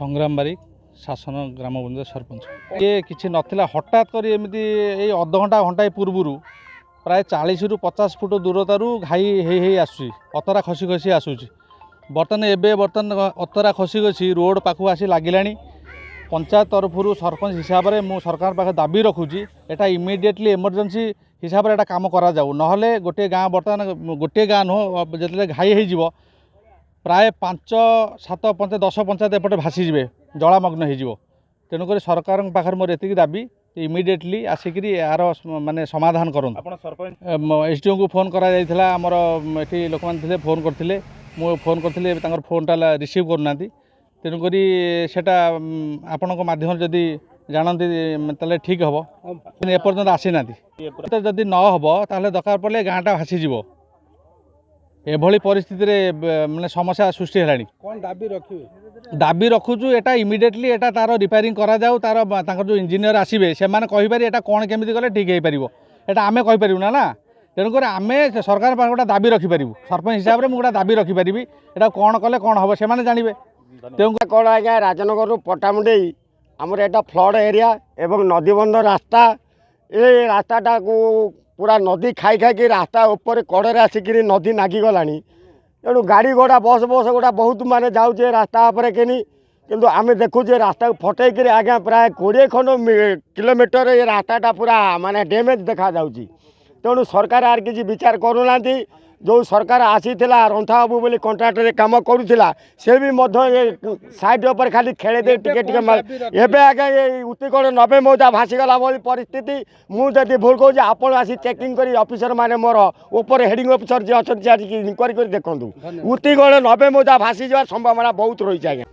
संग्राम बारिक शासन ग्रामबंधु सरपंच ये किसी नाला हठात कर एमती अध घंटा घंटा पूर्व प्राय 40 रु 50 फुट दूरतार घाई हे आसूँ अतरा खसी खसी आसूँ बर्तमान अतरा खसी खसी रोड पाखु आसी लगिला पंचायत तरफ सरपंच हिसाब से मु सरकार पाखे दाबी रखुची एटा इमिडिएटली इमरजेंसी हिसाब से काम करा जाऊ नहले गोटे गाँ बर्तमान गोटे गाँ नुह जो घाई हो प्राय 5-7 पंचायत 10 पंचायत एपटे भासीजे जलामग्न हो तेणुक सरकार पाखे मोर एति दाबी इमिडिएटली आसिक यार माने समाधान करूँ। एसडीओ को फोन कराइला आमर ये लोक मैंने फोन करते मु फोन करते फोनटा रिसीव करना तेणुक सेटा आपण माध्यम जदि जानती ताले ठीक हम एपर्तंत आसी ना जदि न हम ताले दरकार पड़े गाँटा भासीज एभली परिस्थिति माने समस्या सृष्टि है दाबी रखुचु एटा इमिडिएटली एटा तार रिपेयरिंग करा जाऊ तार जो इंजीनियर आसबे से कहीपर एटा कौन केमी गले ठीक हो पार एटा आमे कहीपर ना तेणुक आम सरकार पाखे गोटे दाबी रखिपर सरपंच हिसाब से मुझे दाबी रखिपारि एटा कौन कले कौन हम से जानवे तेणु कौन आज्ञा राजनगर पट्टामुंडे आमर एटा फ्लड एरिया एवं नदीबंध रास्ता ये रास्ताटा को पूरा नदी खाई खाई रास्ता ऊपर कड़े आसिक नदी नागिगला तेणु गाड़ी घोड़ा बस गुड़ा बहुत माने जाऊे रास्ता उपर केनी किंतु आम देखुचे रास्ता फटेक आज्ञा प्राय 20 खंड किलोमीटर ये रास्ताटा पूरा माने डैमेज देखा जाउची तेणु सरकार आर किसी विचार करूना जो सरकार आसी रंथा बाबू बोली कंट्राक्टर काम करूला से भी साइड उपर खाली खेले दे टिके आगे ये उतिकड़ 90 मौजा भासीगला भाई परिस्थिति मुझे भूल कहूँ आप आसी चेकिंग कर ऑफिसर माने मोर ऊपर हेडिंग ऑफिसर जी अच्छा इंक्वारी कर देखूँ उतिकड़ 90 मौजा भासी जा संभावना बहुत रही है।